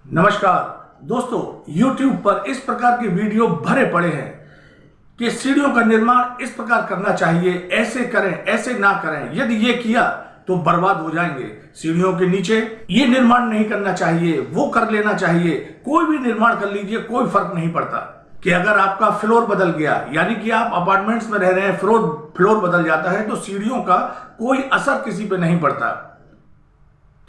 नमस्कार दोस्तों, YouTube पर इस प्रकार के वीडियो भरे पड़े हैं कि सीढ़ियों का निर्माण इस प्रकार करना चाहिए, ऐसे करें, ऐसे ना करें, यदि ये किया तो बर्बाद हो जाएंगे। सीढ़ियों के नीचे ये निर्माण नहीं करना चाहिए, वो कर लेना चाहिए। कोई भी निर्माण कर लीजिए, कोई फर्क नहीं पड़ता कि अगर आपका फ्लोर बदल गया, यानी कि आप अपार्टमेंट्स में रह रहे हैं, फ्लोर बदल जाता है तो सीढ़ियों का कोई असर किसी पे नहीं पड़ता।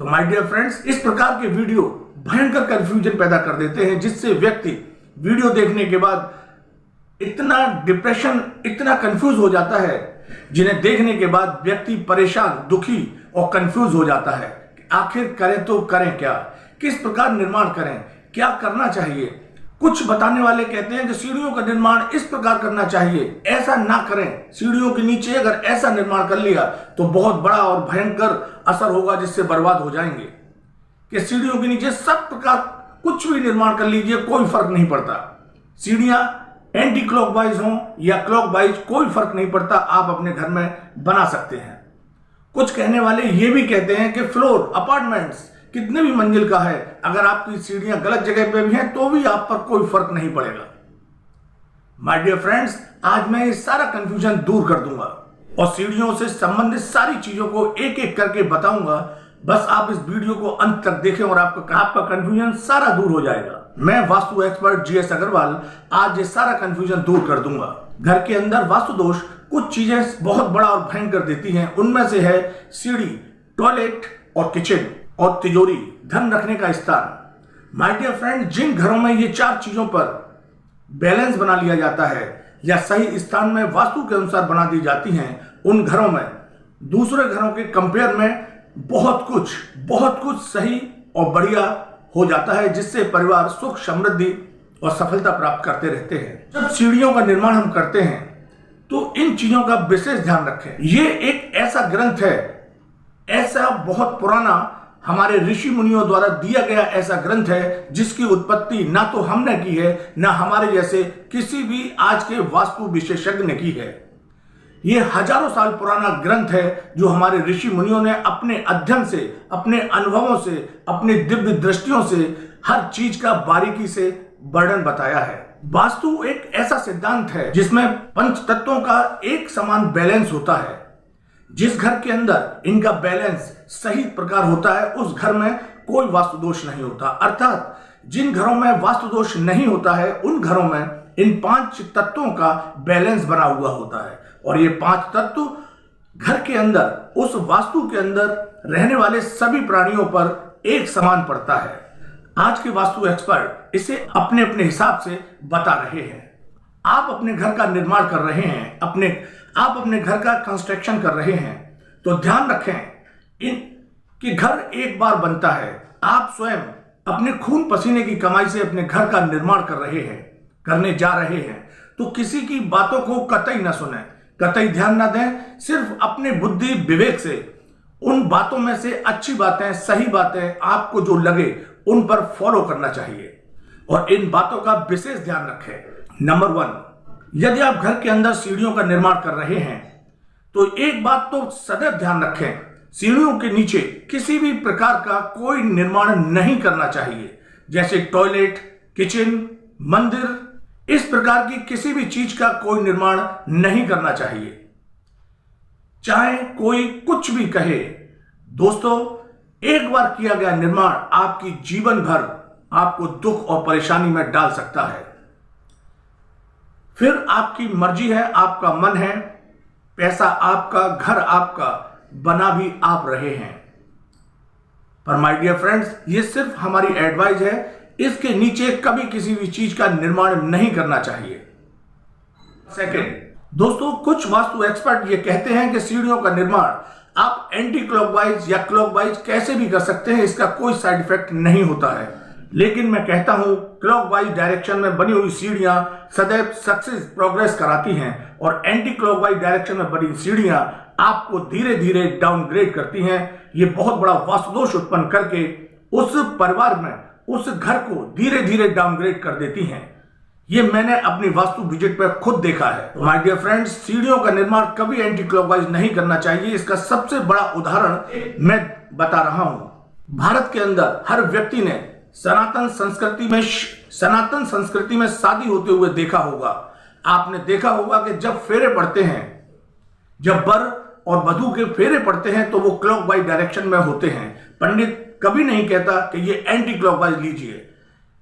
तो माय डियर फ्रेंड्स, इस प्रकार के वीडियो भयंकर कंफ्यूजन पैदा कर देते हैं, जिससे व्यक्ति वीडियो देखने के बाद इतना डिप्रेशन, इतना कंफ्यूज हो जाता है, जिन्हें देखने के बाद व्यक्ति परेशान, दुखी और कंफ्यूज हो जाता है कि आखिर करें तो करें क्या, किस प्रकार निर्माण करें, क्या करना चाहिए। कुछ बताने वाले कहते हैं कि सीढ़ियों का निर्माण इस प्रकार करना चाहिए, ऐसा ना करें। सीढ़ियों के नीचे अगर ऐसा निर्माण कर लिया तो बहुत बड़ा और भयंकर असर होगा, जिससे बर्बाद हो जाएंगे। कि सीढ़ियों के नीचे सब प्रकार कुछ भी निर्माण कर लीजिए, कोई फर्क नहीं पड़ता। सीढ़ियां एंटी क्लॉकवाइज हो या क्लॉकवाइज, कोई फर्क नहीं पड़ता, आप अपने घर में बना सकते हैं। कुछ कहने वाले ये भी कहते हैं कि फ्लोर, अपार्टमेंट्स कितने भी मंजिल का है, अगर आपकी सीढ़ियां गलत जगह पे भी हैं तो भी आप पर कोई फर्क नहीं पड़ेगा। माय डियर फ्रेंड्स, आज मैं ये सारा कंफ्यूजन दूर कर दूंगा और सीढ़ियों से संबंधित सारी चीजों को एक एक करके बताऊंगा। बस आप इस वीडियो को अंत तक देखें और आपका कंफ्यूजन सारा दूर हो जाएगा। मैं वास्तु एक्सपर्ट जीएस अग्रवाल आज ये सारा कंफ्यूजन दूर कर दूंगा। घर के अंदर वास्तु दोष कुछ चीजें बहुत बड़ा और भयंकर देती हैं। उनमें से है सीढ़ी, टॉयलेट और किचन और तिजोरी, धन रखने का स्थान। माय डियर फ्रेंड, जिन घरों में ये चार चीजों पर बैलेंस बना लिया जाता है या सही स्थान में वास्तु के अनुसार बना दी जाती हैं, उन घरों में दूसरे घरों के कंपेयर में बहुत कुछ सही और बढ़िया हो जाता है, जिससे परिवार सुख, समृद्धि और सफलता प्राप्त करते रहते हैं। जब सीढ़ियों का निर्माण हम करते हैं तो इन चीजों का विशेष ध्यान रखें। ये एक ऐसा ग्रंथ है, ऐसा बहुत पुराना, हमारे ऋषि मुनियों द्वारा दिया गया ऐसा ग्रंथ है, जिसकी उत्पत्ति ना तो हमने की है, ना हमारे जैसे किसी भी आज के वास्तु विशेषज्ञ ने की है। यह हजारों साल पुराना ग्रंथ है, जो हमारे ऋषि मुनियों ने अपने अध्ययन से, अपने अनुभवों से, अपनी दिव्य दृष्टियों से हर चीज का बारीकी से वर्णन बताया है। वास्तु एक ऐसा सिद्धांत है जिसमें पंच तत्वों का एक समान बैलेंस होता है। जिस घर के अंदर इनका बैलेंस सही प्रकार होता है, उस घर में कोई वास्तु दोष नहीं होता। अर्थात जिन घरों में वास्तु दोष नहीं होता है, उन घरों में इन पांच तत्वों का बैलेंस बना हुआ होता है। और ये पांच तत्व घर के अंदर, उस वास्तु के अंदर रहने वाले सभी प्राणियों पर एक समान पड़ता है। आज के वास्तु एक्सपर्ट इसे अपने अपने हिसाब से बता रहे हैं। आप अपने घर का निर्माण कर रहे हैं, आप अपने घर का कंस्ट्रक्शन कर रहे हैं, तो ध्यान रखें कि घर एक बार बनता है। आप स्वयं अपने खून पसीने की कमाई से अपने घर का निर्माण करने जा रहे हैं, तो किसी की बातों को कतई न सुने, कतई ध्यान न दें। सिर्फ अपने बुद्धि विवेक से उन बातों में से अच्छी बातें, सही बातें आपको जो लगे, उन पर फॉलो करना चाहिए और इन बातों का विशेष ध्यान रखें। नंबर 1, यदि आप घर के अंदर सीढ़ियों का निर्माण कर रहे हैं तो एक बात तो सदैव ध्यान रखें, सीढ़ियों के नीचे किसी भी प्रकार का कोई निर्माण नहीं करना चाहिए। जैसे टॉयलेट, किचन, मंदिर, इस प्रकार की किसी भी चीज का कोई निर्माण नहीं करना चाहिए, चाहे कोई कुछ भी कहे। दोस्तों, एक बार किया गया निर्माण आपकी जीवन भर आपको दुख और परेशानी में डाल सकता है। फिर आपकी मर्जी है, आपका मन है, पैसा आपका, घर आपका, बना भी आप रहे हैं। पर माय डियर फ्रेंड्स, ये सिर्फ हमारी एडवाइस है, इसके नीचे कभी किसी भी चीज का निर्माण नहीं करना चाहिए। सेकंड, दोस्तों, कुछ वास्तु एक्सपर्ट ये कहते हैं कि सीढ़ियों का निर्माण आप एंटी क्लॉकवाइज या क्लॉकवाइज कैसे भी कर सकते हैं, इसका कोई साइड इफेक्ट नहीं होता है। लेकिन मैं कहता हूं, क्लॉकवाइज डायरेक्शन में बनी हुई सीढ़ियां सदैव सक्सेस, प्रोग्रेस कराती हैं, और एंटी क्लॉकवाइज डायरेक्शन में बनी सीढ़ियां आपको धीरे धीरे डाउनग्रेड करती हैं। ये बहुत बड़ा वास्तु दोष उत्पन्न करके उस परिवार में, उस घर को धीरे धीरे डाउनग्रेड कर देती हैं। ये मैंने अपनी वास्तु विजिट पर खुद देखा है। माय डियर फ्रेंड्स, सीढ़ियों का निर्माण कभी एंटी क्लॉकवाइज नहीं करना चाहिए। इसका सबसे बड़ा उदाहरण मैं बता रहा हूं। भारत के अंदर हर व्यक्ति ने सनातन संस्कृति में शादी होते हुए देखा होगा। आपने देखा होगा कि जब फेरे पड़ते हैं, जब वर और वधू के फेरे पड़ते हैं तो वो क्लॉकवाइज डायरेक्शन में होते हैं। पंडित कभी नहीं कहता कि ये एंटी क्लॉकवाइज लीजिए।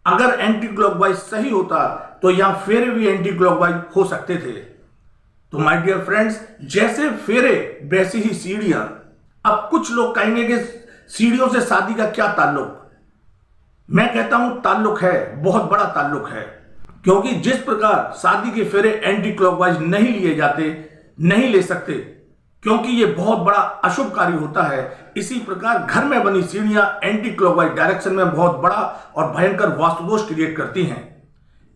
अगर एंटी क्लॉकवाइज सही होता तो यहां फेरे भी एंटी क्लॉकवाइज हो सकते थे। तो माय डियर फ्रेंड्स, जैसे फेरे वैसी ही सीढ़ियां। अब कुछ लोग कहेंगे कि सीढ़ियों से शादी का क्या ताल्लुक? मैं कहता हूं ताल्लुक है, बहुत बड़ा ताल्लुक है। क्योंकि जिस प्रकार शादी के फेरे एंटी क्लॉकवाइज नहीं लिए जाते, नहीं ले सकते, क्योंकि ये बहुत बड़ा अशुभ कार्य होता है, इसी प्रकार घर में बनी सीढ़ियां एंटी क्लॉकवाइज डायरेक्शन में बहुत बड़ा और भयंकर वास्तुदोष क्रिएट करती हैं।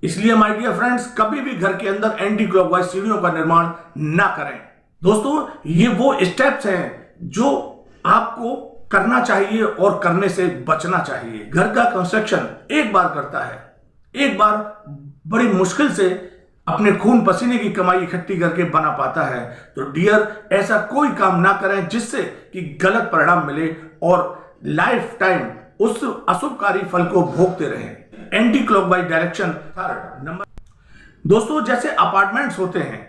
इसलिए माय डियर फ्रेंड्स, कभी भी घर के अंदर एंटी क्लॉकवाइज सीढ़ियों का निर्माण ना करें। दोस्तों, ये वो स्टेप्स हैं जो आपको करना चाहिए और करने से बचना चाहिए। घर का कंस्ट्रक्शन एक बार करता है, एक बार बड़ी मुश्किल से अपने खून पसीने की कमाई इकट्ठी करके बना पाता है। तो डियर, ऐसा कोई काम ना करें जिससे कि गलत परिणाम मिले और लाइफ टाइम उस अशुभकारी फल को भोगते रहें। Anti clockwise direction. Third number, दोस्तों, जैसे अपार्टमेंट्स होते हैं,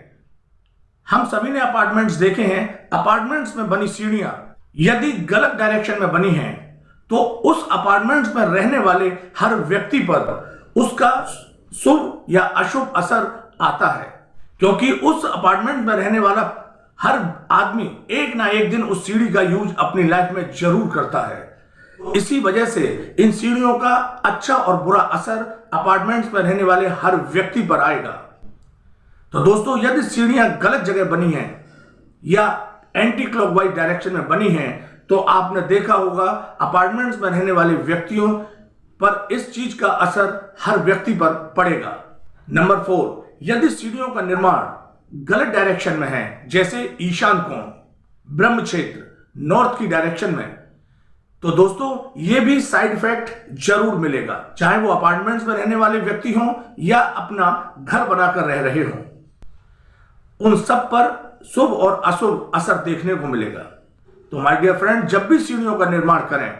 हम सभी ने अपार्टमेंट्स देखे हैं। अपार्टमेंट्स में बनी सीढ़ियां यदि गलत डायरेक्शन में बनी हैं तो उस अपार्टमेंट्स में रहने वाले हर व्यक्ति पर उसका शुभ या अशुभ असर आता है, क्योंकि उस अपार्टमेंट में रहने वाला हर आदमी एक ना एक दिन उस सीढ़ी का यूज अपनी लाइफ में जरूर करता है। इसी वजह से इन सीढ़ियों का अच्छा और बुरा असर अपार्टमेंट्स में रहने वाले हर व्यक्ति पर आएगा। तो दोस्तों, यदि सीढ़ियां गलत जगह बनी हैं या एंटी क्लॉकवाइज डायरेक्शन में बनी हैं तो आपने देखा होगा अपार्टमेंट्स में रहने वाले व्यक्तियों पर इस चीज का असर हर व्यक्ति पर पड़ेगा। नंबर 4, यदि सीढ़ियों का निर्माण गलत डायरेक्शन में है, जैसे ईशान कोण, ब्रह्म क्षेत्र, नॉर्थ की डायरेक्शन में, तो दोस्तों ये भी साइड इफेक्ट जरूर मिलेगा, चाहे वो अपार्टमेंट्स में रहने वाले व्यक्ति हों या अपना घर बनाकर रह रहे हों। उन सब पर शुभ और अशुभ असर देखने को मिलेगा। तो माय डियर फ्रेंड, जब भी सीढ़ियों का निर्माण करें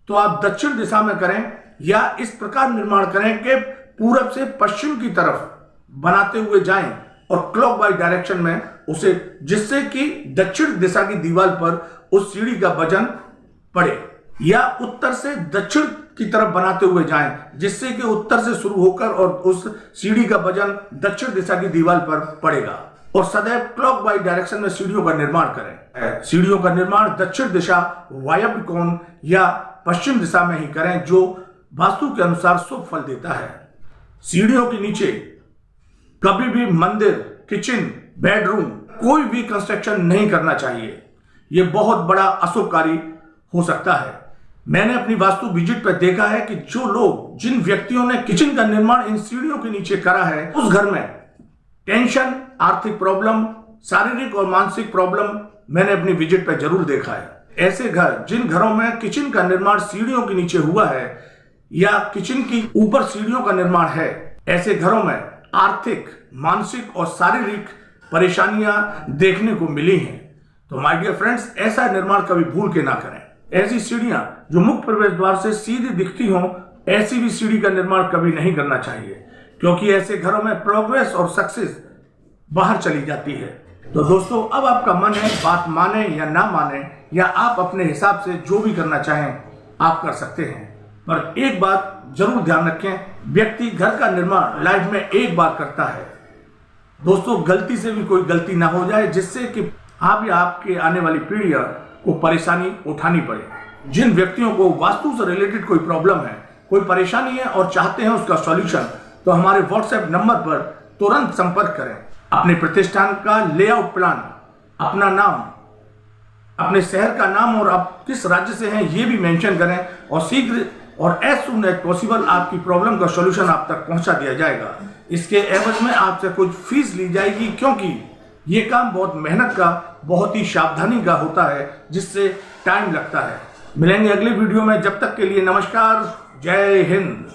तो आप दक्षिण दिशा में करें या इस प्रकार निर्माण करें कि पूरब से पश्चिम की तरफ बनाते हुए जाएं और क्लॉकवाइज डायरेक्शन में उसे, जिससे कि दक्षिण दिशा की दीवार पर उस सीढ़ी का वजन पड़े, या उत्तर से दक्षिण की तरफ बनाते हुए जाएं जिससे कि उत्तर से शुरू होकर और उस सीढ़ी का वजन दक्षिण दिशा की दीवार पर पड़ेगा। और सदैव क्लॉकवाइज डायरेक्शन में सीढ़ियों का निर्माण करें। सीढ़ियों का निर्माण दक्षिण दिशा, वायव्य कोण या पश्चिम दिशा में ही करें, जो वास्तु के अनुसार शुभ फल देता है। सीढ़ियों के नीचे कभी भी मंदिर, किचन, बेडरूम, कोई भी कंस्ट्रक्शन नहीं करना चाहिए। यह बहुत बड़ा अशुभ कार्य हो सकता है। मैंने अपनी वास्तु विजिट पर देखा है कि जो लोग, जिन व्यक्तियों ने किचन का निर्माण इन सीढ़ियों के नीचे करा है, उस घर में टेंशन, आर्थिक प्रॉब्लम, शारीरिक और मानसिक प्रॉब्लम मैंने अपनी विजिट पर जरूर देखा है। ऐसे घर, जिन घरों में किचन का निर्माण सीढ़ियों के नीचे हुआ है या किचन की ऊपर सीढ़ियों का निर्माण है, ऐसे घरों में आर्थिक, मानसिक और शारीरिक परेशानियां देखने को मिली हैं। तो माय डियर फ्रेंड्स, ऐसा निर्माण कभी भूल के ना करें। ऐसी सीढ़ियां जो मुख्य प्रवेश द्वार से सीधी दिखती हों, ऐसी भी सीढ़ी का निर्माण कभी नहीं करना चाहिए, क्योंकि ऐसे घरों में प्रोग्रेस और सक्सेस बाहर चली जाती है। तो दोस्तों, अब आपका मन है, बात माने या ना माने, या आप अपने हिसाब से जो भी करना चाहें आप कर सकते हैं, पर एक बात जरूर ध्यान रखें, व्यक्ति घर का निर्माण लाइफ में एक बार करता है। दोस्तों, गलती से भी कोई गलती ना हो जाए जिससे कि आप या आपके आने वाली पीढ़ियां को परेशानी उठानी पड़े। जिन व्यक्तियों को वास्तु से रिलेटेड कोई प्रॉब्लम है, कोई परेशानी है और चाहते हैं उसका सॉल्यूशन, तो हमारे व्हाट्सएप नंबर पर तुरंत संपर्क करें। अपने प्रतिष्ठान का लेआउट प्लान, अपना नाम, अपने शहर का नाम और आप किस राज्य से हैं ये भी मेंशन करें, और शीघ्र और एज सून एज पॉसिबल आपकी प्रॉब्लम का सॉल्यूशन आप तक पहुंचा दिया जाएगा। इसके एवज में आपसे कुछ फीस ली जाएगी, क्योंकि ये काम बहुत मेहनत का, बहुत ही सावधानी का होता है, जिससे टाइम लगता है। मिलेंगे अगले वीडियो में, जब तक के लिए नमस्कार, जय हिंद।